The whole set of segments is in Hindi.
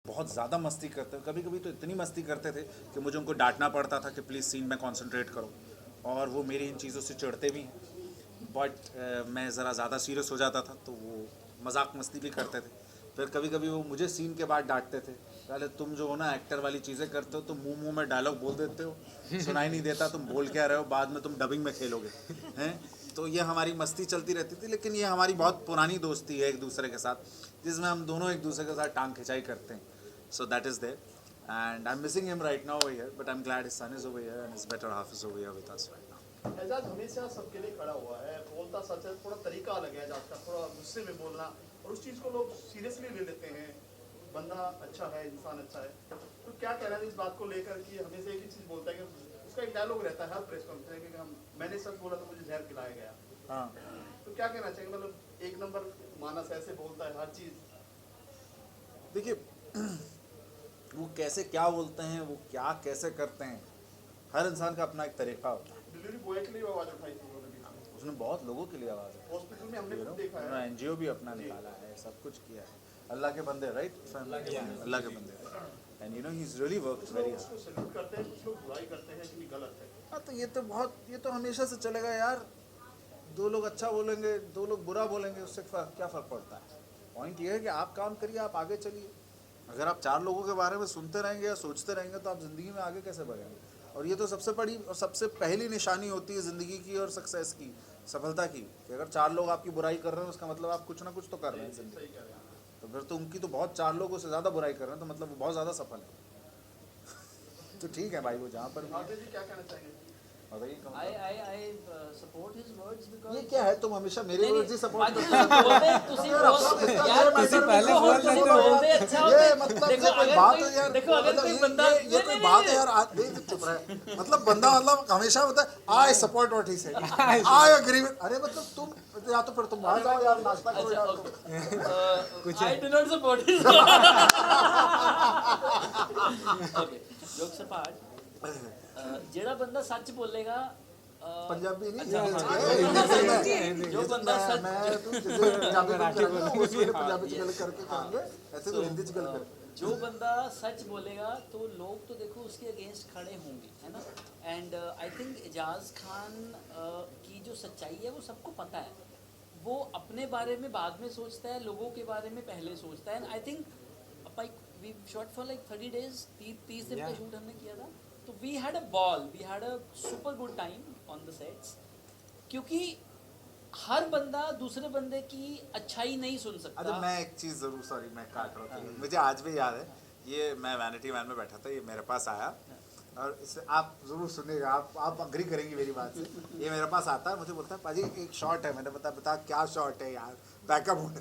बहुत ज़्यादा मस्ती करते, कभी कभी तो इतनी मस्ती करते थे कि मुझे उनको डांटना पड़ता था कि प्लीज़ सीन में कंसंट्रेट करो, और वो मेरी इन चीज़ों से चिढ़ते भी हैं। बट मैं ज़रा ज़्यादा सीरियस हो जाता था तो वो मजाक मस्ती भी करते थे। फिर कभी कभी वो मुझे सीन के बाद डांटते थे, पहले तुम जो हो ना एक्टर वाली चीज़ें करते हो, तुम मुंह मुंह में डायलॉग बोल देते हो, सुनाई नहीं देता तुम बोल क्या रहे हो, बाद में तुम डबिंग में खेलोगे हैं। तो ये हमारी मस्ती चलती रहती थी, लेकिन ये हमारी बहुत पुरानी दोस्ती है एक दूसरे के साथ, जिसमें हम दोनों एक दूसरे के साथ टांग खिंचाई करते हैं. So that is there, and I'm missing him right now over here, but I'm glad his son is over here and his better half is over here with us right now. Ejaz हमेशा सबके लिए खड़ा हुआ है, बोलता सच है, थोड़ा तरीका अलग है एजाज का, थोड़ा गुस्से में बोलना, और उस चीज़ को लोग सीरियसली ले लेते हैं। बंदा अच्छा है, इंसान अच्छा है, तो क्या कहना है इस बात को लेकर कि हमेशा एक ही चीज़ बोलता है कि उसका एक डायलॉग रहता है हर प्रेस कॉन्फ्रेंस में कि मैंने सच बोला तो मुझे जहर पिलाया गया। हाँ, तो क्या कहना चाहिए, मतलब एक नंबर मानस ऐसे बोलता है हर चीज़। देखिए वो कैसे क्या बोलते हैं, वो क्या कैसे करते हैं, हर इंसान का अपना एक तरीका होता है. डिलीवरी बॉय के लिए आवाज़ उठाई थी उन्होंने बीच में, उसने बहुत लोगों के लिए आवाज़ है, हॉस्पिटल में हमने खुद देखा है। उन्होंने NGO भी अपना निकाला है, सब कुछ किया है. अल्लाह के बंदे, राइट, अल्लाह के बंदे, and you know he is really worked very hard. उसको सैल्यूट करते हैं, कुछ लोग बुराई करते हैं कि गलत है। हाँ, तो ये तो हमेशा से चलेगा यार. दो लोग अच्छा बोलेंगे, दो लोग बुरा बोलेंगे, उससे क्या फ़र्क पड़ता है. पॉइंट ये है कि आप काम करिए, आप आगे चलिए. अगर आप चार लोगों के बारे में सुनते रहेंगे या सोचते रहेंगे तो आप ज़िंदगी में आगे कैसे बढ़ेंगे. और ये तो सबसे बड़ी और सबसे पहली निशानी होती है ज़िंदगी की और सक्सेस की, सफलता की, कि अगर चार लोग आपकी बुराई कर रहे हैं उसका मतलब आप कुछ ना कुछ तो कर रहे हैं ज़िंदगी. सही कह रहे हैं। तो फिर तो उनकी तो बहुत, चार लोगों से ज़्यादा बुराई कर रहे हैं तो मतलब वो बहुत ज़्यादा सफल है. तो ठीक है भाई, वो जहाँ पर भी आगे जी क्या कहना चाहेंगे? बताइए. I support his words because ये क्या है, तुम हमेशा मेरे वर्ड्स ही सपोर्ट बाकी करते हो. बोलते तुसी यार किसी पहले बोल बोलते अच्छा होता ये है. मतलब देखो कोई अगर बात कोई है यार, देखो अगर मतलब कोई बंदा ये कोई बात है यार, नहीं चुप रहे. मतलब बंदा मतलब हमेशा होता है I support what he said, I agree with. अरे मतलब तुम या तो फिर तुम बाहर जाओ यार, नाश्ता करो यार. I do not support his okay jokes apart ਜਿਹੜਾ ਬੰਦਾ ਸੱਚ ਬੋਲੇਗਾ पंजाबी नहीं, जो बंदा सच मैं तू पंजाबी च गल करके करेंगे, ऐसे तो हिंदी च गल कर. जो बंदा सच बोलेगा तो लोग तो देखो उसके अगेंस्ट खड़े होंगे, है ना. And I think Eijaz Khan की जो सच्चाई है वो सबको पता है. वो अपने बारे में बाद में सोचता है, लोगों के बारे में पहले सोचता है. And I think we shot for like 30 days, 30 दिन का शूट हमने किया था. तो we had a ball, we had a super good time on the sets, क्योंकि हर बंदा दूसरे बंदे की अच्छाई नहीं सुन सकता. अच्छा, मैं एक चीज़ ज़रूर, सॉरी मैं काट रहा था, मुझे आज भी याद है. ये मैं वैनिटी वैन में बैठा था, ये मेरे पास आया, और इसे आप ज़रूर सुनिएगा, आप अग्री करेंगी मेरी बात से. ये मेरे पास आता है, मुझे बोलता है पाजी एक शॉट है. मैंने बता क्या शॉट है यार, बैकअप होने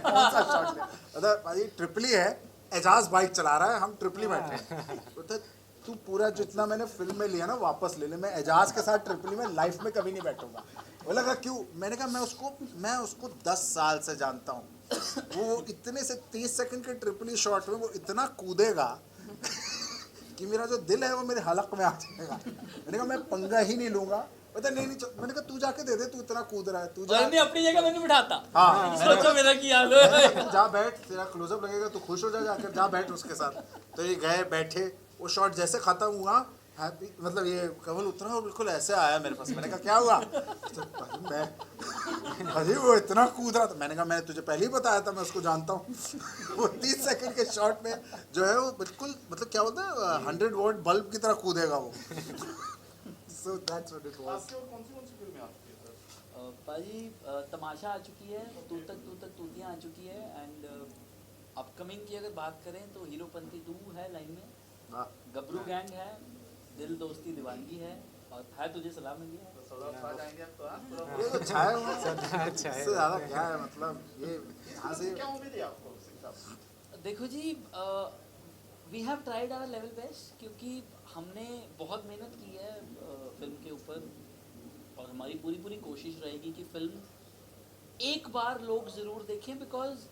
कौन सा शॉट है. बता पाजी ट्रिपली है, एजाज बाइक चला रहा है, हम ट्रिपली बैठे हैं. बोलता तू पूरा जितना मैंने फिल्म में लिया ना वापस ले ले, मैं एजाज के साथ ट्रिपली में लाइफ में कभी नहीं बैठूंगा. वो लगा क्यों. मैंने कहा मैं उसको 10 साल से जानता हूँ. वो इतने से 30 सेकंड के ट्रिपली शॉट में वो इतना कूदेगा कि मेरा जो दिल है वो मेरे हलक में आ जाएगा. मैंने कहा मैं पंगा ही नहीं लूंगा. पता नहीं मैंने कहा तू जाके दे दे, तू इतना कूद रहा है, तू जा. मैं अपनी जगह मैंने बिठाता. हाँ, सोचो मेरा क्या हाल है. तू जा बैठ, तेरा क्लोजअप लगेगा, तू खुश हो जा, जाकर जा बैठ उसके साथ. तो ये गए बैठे, वो शॉट जैसे खत्म हुआ, हैप्पी मतलब ये कमल उतना और बिल्कुल ऐसे आया मेरे पास. मैंने कहा क्या हुआ. तो मैं अरे वो इतना कूद रहा था. मैंने कहा मैंने तुझे पहले ही बताया था, मैं उसको जानता हूँ. वो 30 सेकंड के शॉट में जो है वो बिल्कुल मतलब क्या बोलते हैं 100 वॉट बल्ब की तरह कूदेगा वो. So that's what it was. आपकी और कौन सी फिल्में आ चुकी है सर? पाजी तमाशा आ चुकी है, तू तक तूतियाँ आ चुकी है. एंड अपकमिंग की अगर बात करें तो हीरोपंती 2 है लाइन में, गबरू गैंग है, दिल दोस्ती दीवानगी है, और है तुझे सलाह मिली है. तो सौरभ खा जाएंगे आप तो, हाँ? ये तो छाया हुआ है, इससे ज़्यादा क्या है. मतलब ये यहाँ से क्या उम्मीद है आपको सिंह साहब? देखो जी, we have tried our level best, क्योंकि हमने बहुत मेहनत की है फिल्म के ऊपर, और हमारी पूरी कोशिश रहेगी कि फिल्म एक बार लोग ज़रूर देखें. बिकॉज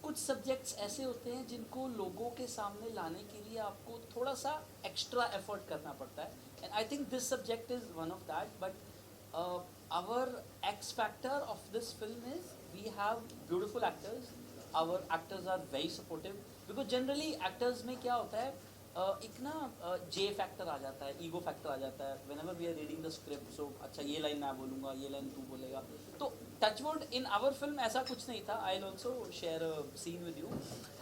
कुछ सब्जेक्ट्स ऐसे होते हैं जिनको लोगों के सामने लाने के लिए आपको थोड़ा सा एक्स्ट्रा एफर्ट करना पड़ता है. And I think this subject is one of that. But our X factor of this film is we have beautiful actors. Our actors are very supportive. Because generally actors में क्या होता है एक ना जे फैक्टर आ जाता है, ईगो फैक्टर आ जाता है whenever we are reading the script. So अच्छा ये लाइन मैं बोलूँगा, ये लाइन तू बोलेगा. तो टचवुड इन आवर फिल्म ऐसा कुछ नहीं था. I will also share a scene with you.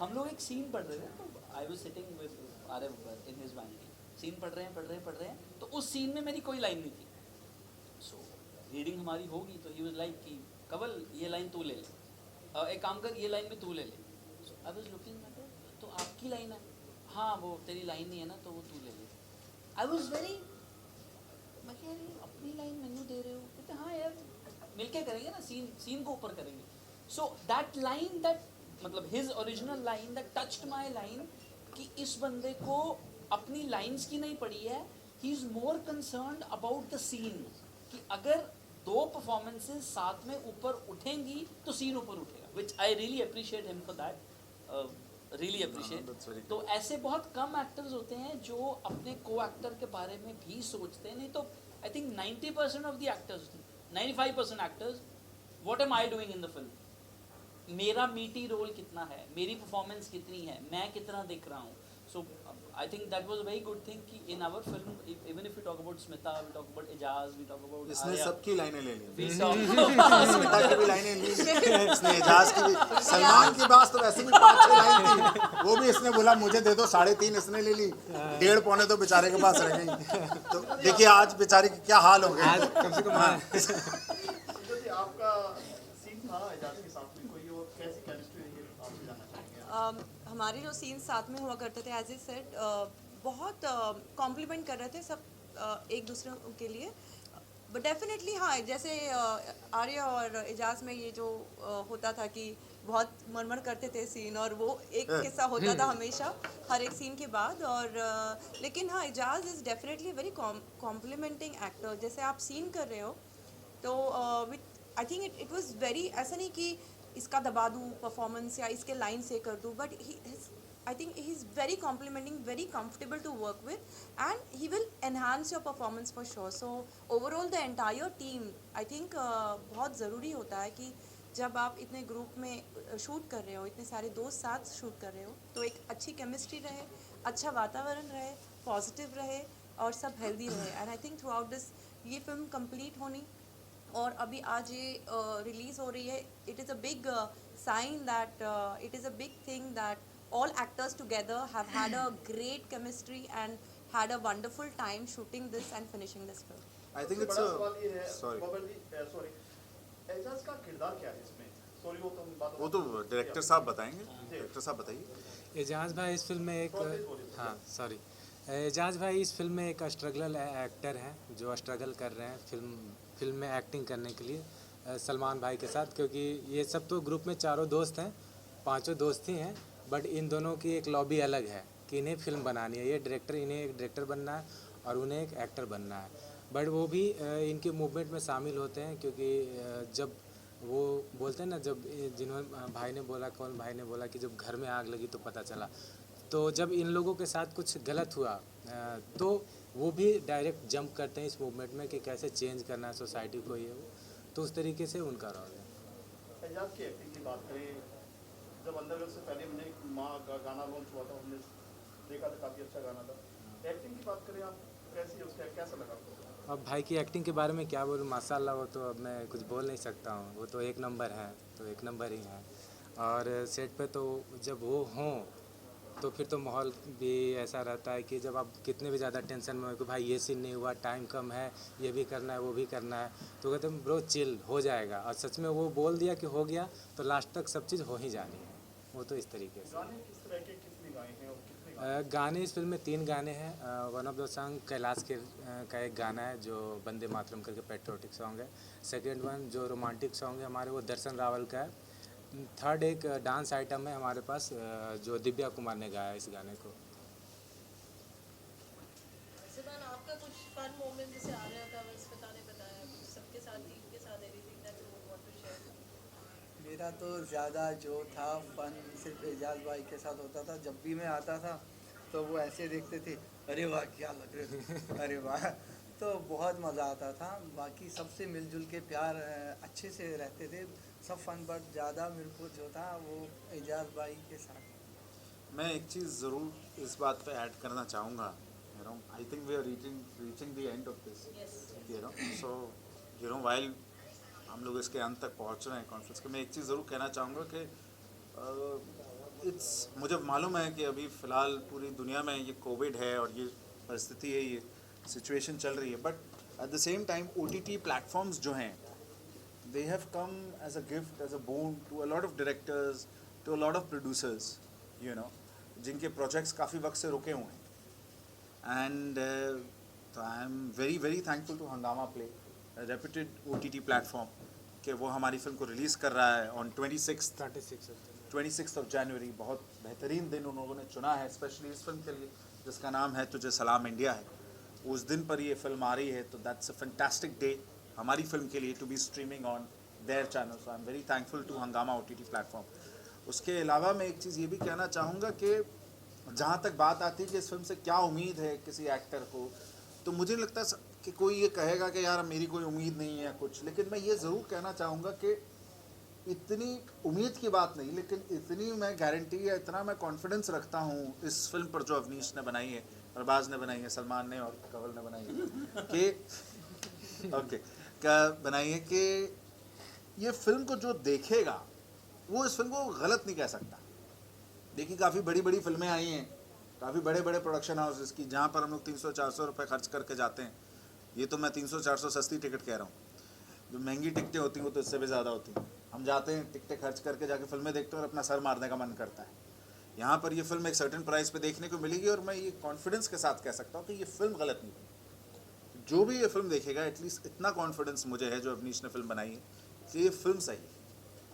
हम लोग एक सीन पढ़ रहे थे, तो I was sitting with Aarav in his vanity. Scene पढ़ रहे हैं, तो उस सीन में मेरी कोई लाइन नहीं थी. सो रीडिंग हमारी होगी तो ही वाज लाइक कि कवल ये लाइन तू ले ले, एक काम कर ये लाइन भी तू ले ले. So I was looking at it, तो आपकी लाइन है. हाँ वो तेरी लाइन नहीं है ना, तो वो तू ले ले. आई वाज वेरी, मैं कह रही अपनी लाइन मैनू दे रहे हो. कहते हाँ यार मिलके करेंगे ना, सीन को ऊपर करेंगे. सो दैट लाइन, दैट मतलब his original line that touched my line, कि इस बंदे को अपनी लाइंस की नहीं पड़ी है. He is more concerned about the scene, कि अगर दो परफॉर्मेंसेस साथ में ऊपर उठेंगी तो सीन ऊपर उठेगा. Which I really appreciate him for that, really appreciate. तो ऐसे बहुत कम एक्टर्स होते हैं जो अपने को एक्टर के बारे में भी सोचते हैं. नहीं तो I think 90% of the actors, 95% actors, what am I doing in the film. मेरा मीटी रोल कितना है, मेरी परफॉर्मेंस कितनी है, मैं कितना दिख रहा हूँ. सो I think that was a very good thing कि in our film, even if we talk about Smita, we talk about Ejaz, we talk about इसने Arya, सबकी लाइनें ले ली. we talk स्मिता की भी लाइनें ली, इसने एजाज की भी. सलमान की बात तो वैसे भी 5-6 लाइन थी, वो भी इसने बोला मुझे दे दो, 3.5 इसने ले ली, 1.5 पौने तो बेचारे के पास रह गई. तो देखिए आज बेचारे की क्या हाल हो गया. कम से कम जो कि आपका सीन था एजाज के साथ में, कोई और कैसी केमिस्ट्री रही है आपसे जानना चाहेंगे. हमारे जो सीन साथ में हुआ करते थे, एज ए सेड, बहुत कॉम्प्लीमेंट कर रहे थे सब एक दूसरे के लिए. बट डेफिनेटली हाँ, जैसे आर्या और एजाज में ये जो होता था कि बहुत मरमर करते थे सीन, और वो एक किस्सा होता था हमेशा हर एक सीन के बाद. और लेकिन हाँ, Eijaz is definitely very complimenting actor. जैसे आप सीन कर रहे हो तो with I think it was very, ऐसा नहीं कि इसका दबा दूँ परफॉर्मेंस या इसके लाइन से कर दूँ, but I think he is very complimenting, very comfortable to work with, and he will enhance your performance for sure. So overall the entire team, I think बहुत ज़रूरी होता है कि जब आप इतने ग्रुप में शूट कर रहे हो, इतने सारे दोस्त साथ शूट कर रहे हो, तो एक अच्छी केमिस्ट्री रहे, अच्छा वातावरण रहे, पॉजिटिव रहे, और सब हेल्दी रहे. And I think throughout this, ये फिल्म कंप्लीट होनी और अभी आज ये रिलीज़ हो रही है, it is a big sign that it is a big thing that all actors together have had a great chemistry and had a wonderful time shooting this and finishing this film. I think सबसे it's बड़ा सवाल ये है, sorry. बबल जी, सॉरी, एजाज का किरदार क्या है इसमें? सॉरी, वो तो हम बात, वो तो डायरेक्टर साहब बताएंगे. डायरेक्टर साहब बताइए. एजाज भाई इस फिल्म में एक हाँ सॉरी एजाज भाई इस फिल्म में एक स्ट्रगल एक्टर हैं जो स्ट्रगल कर रहे हैं फिल्म में एक्टिंग करने के लिए सलमान भाई के साथ. क्योंकि ये सब तो ग्रुप में चारों दोस्त हैं, पांचों दोस्त ही हैं, बट इन दोनों की एक लॉबी अलग है कि इन्हें फिल्म बनानी है. ये डायरेक्टर, इन्हें एक डायरेक्टर बनना है और उन्हें एक एक्टर बनना है. बट वो भी इनके मूवमेंट में शामिल होते हैं, क्योंकि जब वो बोलते हैं ना, जब जिन्होंने भाई ने बोला, कौन भाई ने बोला कि जब घर में आग लगी तो पता चला, तो जब इन लोगों के साथ कुछ गलत हुआ तो वो भी डायरेक्ट जंप करते हैं इस मूवमेंट में कि कैसे चेंज करना है सोसाइटी को. ये वो तो उस तरीके से उनका रोल है. एजाज की एक्टिंग की बात करें, जब अंदरवर्ल्ड से पहले मैंने माँ का गाना लॉन्च हुआ था, हमने देखा था, काफ़ी अच्छा गाना था. एक्टिंग की बात करें, आप कैसी है, उसका कैसा लगा आपको? अब भाई की एक्टिंग के बारे में क्या बोलूँ, माशाल्लाह, वो तो अब मैं कुछ बोल नहीं सकता हूँ. वो तो एक नंबर है, तो एक नंबर ही है. और सेट पे तो जब वो हों तो फिर तो माहौल भी ऐसा रहता है कि जब आप कितने भी ज़्यादा टेंशन में हो कि भाई ये सीन नहीं हुआ, टाइम कम है, ये भी करना है, वो भी करना है, तो कहते हैं ब्रो चिल, हो जाएगा. और सच में वो बोल दिया कि हो गया, तो लास्ट तक सब चीज़ हो ही जानी है. वो तो इस तरीके से. गाने किस तरह के, किसने गाए हैं और कितने गाने इस फिल्म में 3 गाने हैं. One of the song Kailash के का एक गाना है जो वंदे मातरम करके पेट्रोटिक सॉन्ग है. सेकेंड वन जो रोमांटिक सॉन्ग है हमारे, वो दर्शन रावल का है. थर्ड एक डांस आइटम है हमारे पास जो दिव्या कुमार ने गाया इस गाने को. सिमरन, आपका कुछ फन मोमेंट जैसे आ रहा था, स्मिता ने बताया, कुछ सबके साथ, टीम के साथ, anything that you want to share? मेरा तो ज़्यादा जो था फन सिर्फ एजाज भाई के साथ होता था. जब भी मैं आता था तो वो ऐसे देखते थे, अरे वाह क्या लग रहे थे, अरे वाह, तो बहुत मज़ा आता था. बाकी सबसे मिलजुल के प्यार अच्छे से रहते थे सब फन. बट ज़्यादा मेरे को जो था वो एजाज भाई के साथ. मैं एक चीज़ ज़रूर इस बात पे ऐड करना चाहूँगा, you know, I think we are reaching the end of this, you know, so you know while हम लोग इसके अंत तक पहुँच रहे हैं कॉन्फ्रेंस के, मैं एक चीज़ ज़रूर कहना चाहूँगा कि मुझे मालूम है कि अभी फ़िलहाल पूरी दुनिया में ये कोविड है और ये परिस्थिति है, ये सिचुएशन चल रही है, but at the same time OTT platforms जो हैं, they have come as a gift, as a boon to a lot of directors, to a lot of producers, you know, जिनके projects काफ़ी वक्त से रुके हुए हैं, and so I am very very thankful to Hungama Play, a reputed OTT platform, कि वो हमारी फिल्म को रिलीज़ कर रहा है on 26th of January। बहुत बेहतरीन दिन उन लोगों ने चुना है स्पेशली इस फिल्म के लिए, जिसका नाम है तुझे सलाम इंडिया है। उस दिन पर ये फिल्म आ रही है, तो दैट्स अ फैंटास्टिक डे हमारी फिल्म के लिए to be streaming on their channel, so I am very thankful to Hungama OTT platform. उसके अलावा मैं एक चीज़ ये भी कहना चाहूँगा कि जहाँ तक बात आती है कि इस फिल्म से क्या उम्मीद है किसी एक्टर को, तो मुझे लगता है कि कोई ये कहेगा कि यार मेरी कोई उम्मीद नहीं है कुछ, लेकिन मैं ये ज़रूर कहना चाहूँगा कि इतनी उम्मीद की बात नहीं, लेकिन इतनी मैं गारंटी या इतना मैं कॉन्फिडेंस रखता हूँ इस फिल्म पर जो अवनीश ने बनाई है, अरबाज ने बनाई है, सलमान ने और कंवल ने बनाई है कि ओके क्या बनाई है कि ये फिल्म को जो देखेगा वो इस फिल्म को गलत नहीं कह सकता। देखिए काफ़ी बड़ी बड़ी फिल्में आई हैं, काफ़ी बड़े बड़े प्रोडक्शन हाउसेस की, जहाँ पर हम लोग 300-400 रुपये खर्च करके जाते हैं। ये तो मैं 300-400 सस्ती टिकट कह रहा हूँ, जो महंगी टिकटें होती हैं वो तो इससे भी ज़्यादा होती हैं। हम जाते हैं टिकटें खर्च करके जाके फिल्में देखते हैं और अपना सर मारने का मन करता है। यहाँ पर ये फिल्म एक सर्टेन प्राइस पे देखने को मिलेगी और मैं ये कॉन्फिडेंस के साथ कह सकता हूँ कि ये फिल्म गलत नहीं बनी। जो भी ये फिल्म देखेगा एटलीस्ट इतना कॉन्फिडेंस मुझे है जो अवनीश ने फिल्म बनाई है कि ये फिल्म सही है।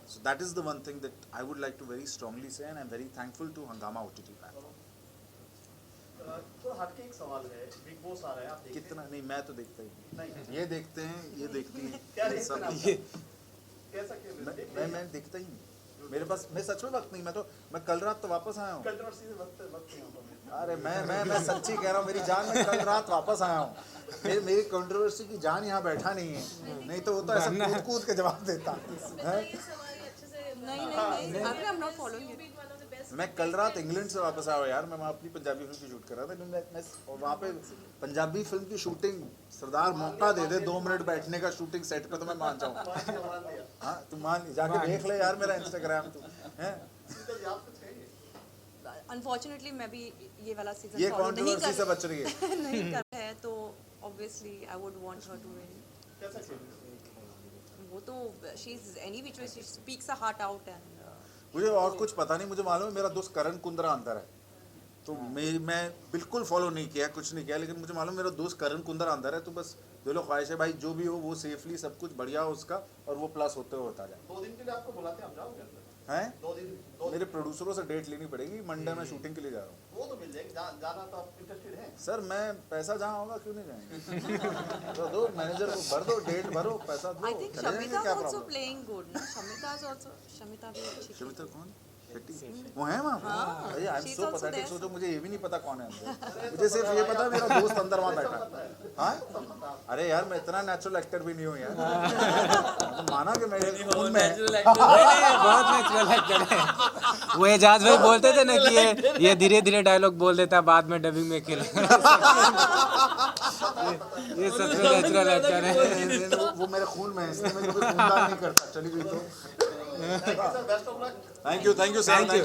So that is the one thing that I would like to very strongly say, and I am very thankful to Hungama OTT platform. तो हटके एक सवाल है, बिग बॉस आ रहा है, आप देखते कितना नहीं, मैं तो देखता ही नहीं। नहीं, ये देखते हैं, ये देखती क्या हैं, देखते सब हैं आप? ये कैसा खेल देखते मैं देखता ही नहीं। मेरे पास मैं सच में वक्त नहीं, मैं कल रात तो वापस आया हूँ। कंट्रोवर्सी से वक्त नहीं होता। अरे मैं सच्ची कह रहा हूँ, मेरी जान, मैं कल रात वापस आया हूँ। मेरी कंट्रोवर्सी की जान यहाँ बैठा नहीं है, नहीं तो वो तो ऐसा कूद कूद के जवाब देता है। नहीं अभी I'm not following it. मैं कल रात इंग्लैंड से वापस आया हूँ यार, मैं वहाँ अपनी पंजाबी फिल्म की शूट कर रहा था, मैं और वहाँ पे पंजाबी फिल्म की शूटिंग, सरदार मौका दे दे 2 मिनट बैठने का शूटिंग सेट पे तो मैं मान जाऊँ। हाँ तू मान, जाके देख ले यार मेरा इंस्टाग्राम, तू है। अनफॉर्चुनेटली मैं भी ये वाला सीजन ये फॉलो नहीं कंट्रोवर्सी से बच रही है। नहीं कर रहा है, तो obviously I would want her to win. कैसा खेल वो तो she is any which way she speaks a heart out and मुझे और कुछ पता नहीं, मुझे मालूम है मेरा दोस्त करण कुंद्रा अंदर है, तो मैं बिल्कुल फॉलो नहीं किया, कुछ नहीं किया, लेकिन मुझे मालूम मेरा दोस्त करण कुंद्रा अंदर है, तो बस दिलो ख्वाहिश है भाई जो भी हो वो सेफली सब कुछ बढ़िया हो उसका, और वो प्लस होते हुए होता जाए। 2 दिन के लिए आपको बुलाते हैं, आप जाओगे अंदर? हैं 2 दिन मेरे प्रोड्यूसरों से डेट लेनी पड़ेगी, मंडे में शूटिंग के लिए जा रहा हूँ। वो तो मिल जाएगी, जाना तो आप इंटरेस्टेड हैं? सर मैं पैसा जहाँ होगा क्यों नहीं जाएंगे। तो दो मैनेजर को भर दो, डेट भरो, पैसा दो, आई थिंक चले जाएंगे, शमिता क्या is also problem. Playing good ना, शमिता इज आल्सो, शमिता भी अच्छी शमिता कौन? वो है वहाँ? अरे I am she's so also pathetic, there. सोचो मुझे ये भी नहीं पता कौन है अंदर। मुझे सिर्फ ये पता है मेरा दोस्त अंदर वहाँ बैठा है। हाँ अरे यार मैं इतना नेचुरल एक्टर भी नहीं हूँ यार, तो माना कि मेरे खून में है। बहुत नेचुरल एक्टर है वो। एजाज भाई बोलते थे ना कि ये धीरे धीरे डायलॉग बोल देता है, बाद में डबिंग में किल। ये सच में नेचुरल एक्टर है, वो मेरे खून में है, इसलिए मैं कभी खूनदान नहीं करता। चली गई तो thank you sir, best of luck. Thank you sir, thank you.